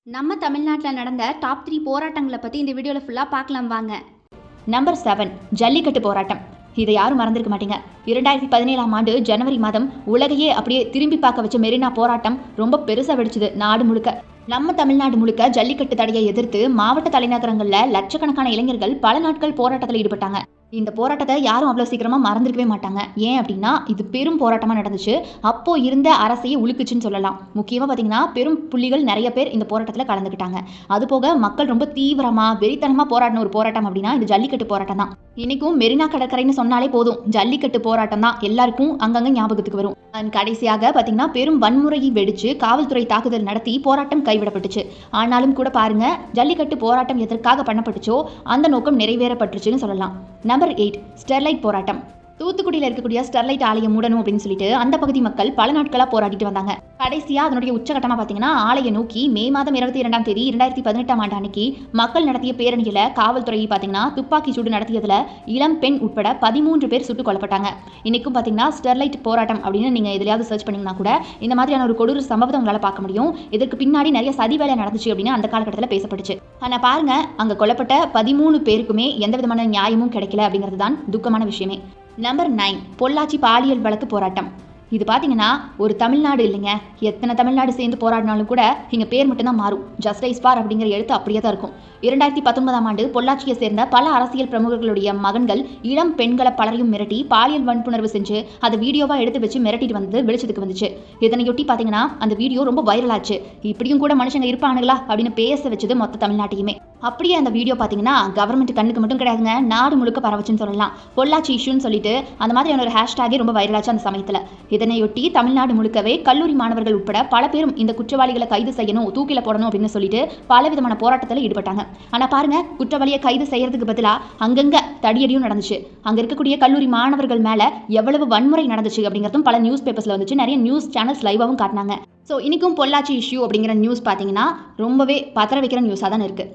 நம்ம தமிழ்நாட்டில் நடந்த டாப் 3 போராட்டங்களை பற்றி இந்த வீடியோவில் ஃபுல்லாக பார்க்கலாம் வாங்க. நம்பர் 7 ஜல்லிக்கட்டு போராட்டம். இதை யாரும் மறந்திருக்க மாட்டீங்க. 2017ஆம் ஆண்டு ஜனவரி மாதம் உலகையே அப்படியே திரும்பி பார்க்க வச்ச மெரினா போராட்டம் ரொம்ப பெருசாக வெடிச்சுது நாடு முழுக்க. நம்ம தமிழ்நாடு முழுக்க ஜல்லிக்கட்டு தடையை எதிர்த்து மாவட்ட தலைநகரங்களில் லட்சக்கணக்கான இளைஞர்கள் பல நாட்கள் போராட்டத்தில் ஈடுபட்டாங்க. இந்த போராட்டத்தை யாரும் அவ்வளோ சீக்கிரமாக மறந்துருக்கவே மாட்டாங்க. ஏன் அப்படின்னா இது பெரும் போராட்டமாக நடந்துச்சு. அப்போ இருந்த அரசையே உழுக்குச்சுன்னு சொல்லலாம். முக்கியமாக பார்த்தீங்கன்னா பெரும் புள்ளிகள் நிறைய பேர் இந்த போராட்டத்தில் கலந்துக்கிட்டாங்க. அதுபோக மக்கள் ரொம்ப தீவிரமாக வெறித்தனமாக போராடின ஒரு போராட்டம் அப்படின்னா இந்த ஜல்லிக்கட்டு போராட்டம் தான். இன்னைக்கும் மெரினா கடற்கரைன்னு சொன்னாலே போதும் ஜல்லிக்கட்டு போராட்டம் தான் எல்லாருக்கும் அங்கங்கே ஞாபகத்துக்கு வரும். கடைசியாக பார்த்தீங்கன்னா பெரும் வன்முறையை வெடிச்சு காவல்துறை தாக்குதல் நடத்தி போராட்டம் கைவிடப்பட்டுச்சு. ஆனாலும் கூட பாருங்க ஜல்லிக்கட்டு போராட்டம் எதற்காக பண்ணப்பட்டுச்சோ அந்த நோக்கம் நிறைவேறப்பட்டுச்சுன்னு சொல்லலாம். நம்பர் 8 ஸ்டெர்லைட் போராட்டம். தூத்துக்குடியில் இருக்கக்கூடிய ஸ்டெர்லைட் ஆலையை மூடணும் அப்படின்னு சொல்லிட்டு அந்த பகுதி மக்கள் பல நாட்களாக போராடிட்டு வந்தாங்க. கடைசியாக அதனுடைய உச்சகட்டமாக பார்த்தீங்கன்னா ஆலையை நோக்கி மே மாதம் 22ஆம் தேதி 2018ஆம் ஆண்டு அன்னைக்கு மக்கள் நடத்திய பேரணியில் காவல்துறையை பார்த்தீங்கன்னா துப்பாக்கி சூடு நடத்தியதில் இளம் பெண் உட்பட 13 பேர் சுட்டுக் கொல்லப்பட்டாங்க. இன்னைக்கும் பார்த்தீங்கன்னா ஸ்டெர்லைட் போராட்டம் அப்படின்னு நீங்கள் எதுலையாவது சர்ச் பண்ணிங்கன்னா கூட இந்த மாதிரியான ஒரு கொடூர சம்பவத்தை உங்களால் பார்க்க முடியும். இதற்கு பின்னாடி நிறைய சதி வேலை நடந்துச்சு அப்படின்னு அந்த காலகட்டத்தில் பேசப்பட்டுச்சு. ஆனால் பாருங்க அங்கே கொல்லப்பட்ட 13 பேருக்குமே எந்த விதமான நியாயமும் கிடைக்கல அப்படிங்கிறது தான் துக்கமான விஷயமே. நம்பர் 9 பொள்ளாச்சி பாலியல் வழக்கு போராட்டம். இது பார்த்தீங்கன்னா ஒரு தமிழ்நாடு இல்லைங்க, எத்தனை தமிழ்நாடு சேர்ந்து போராடினாலும் கூட இங்கே பேர் மட்டும்தான் மாறும். ஜஸ்டிஸ் பார் அப்படிங்கிற எழுத்து அப்படியே தான் இருக்கும். 2019ஆம் ஆண்டு பொள்ளாச்சியை சேர்ந்த பல அரசியல் பிரமுகர்களுடைய மகன்கள் இளம் பெண்களை பலரையும் மிரட்டி பாலியல் வன்புணர்வு செஞ்சு அதை வீடியோவாக எடுத்து வச்சு மிரட்டிட்டு வந்து வெளிச்சத்துக்கு வந்துச்சு. இதனையொட்டி பார்த்தீங்கன்னா அந்த வீடியோ ரொம்ப வைரல் ஆச்சு. இப்படியும் கூட மனுஷங்க இருப்பானுங்களா அப்படின்னு பேச வச்சது மொத்த தமிழ்நாட்டையுமே. அப்படியே அந்த வீடியோ பார்த்தீங்கன்னா கவர்மெண்ட் கண்ணுக்கு மட்டும் கிடையாதுங்க, நாடு முழுக்க பரவச்சுன்னு சொல்லலாம். பொள்ளாச்சி இஷ்யூன்னு சொல்லிட்டு அந்த மாதிரியான ஒரு ஹேஷ்டாகே ரொம்ப வைரலாச்சு அந்த சமயத்தில். இதனையொட்டி தமிழ்நாடு முழுக்கவே கல்லூரி மாணவர்கள் உட்பட பல பேரும் இந்த குற்றவாளிகளை கைது செய்யணும், தூக்கில போடணும் அப்படின்னு சொல்லிட்டு பல விதமான போராட்டத்தில் ஈடுபட்டாங்க. ஆனால் பாருங்க குற்றவாளியை கைது செய்யறதுக்கு பதிலாக அங்கங்க தடியடியும் நடந்துச்சு. அங்கே இருக்கக்கூடிய கல்லூரி மாணவர்கள் மேலே எவ்வளவு வன்முறை நடந்துச்சு அப்படிங்கிறதும் பல நியூஸ் பேப்பர்ஸில் வந்துச்சு. நிறைய நியூஸ் சேனல்ஸ் லைவாகவும் காட்டினாங்க. ஸோ இன்னைக்கும் பொள்ளாச்சி இஷ்யூ அப்படிங்கிற நியூஸ் பார்த்தீங்கன்னா ரொம்பவே பதற வைக்கிற நியூஸாக தான் இருக்குது.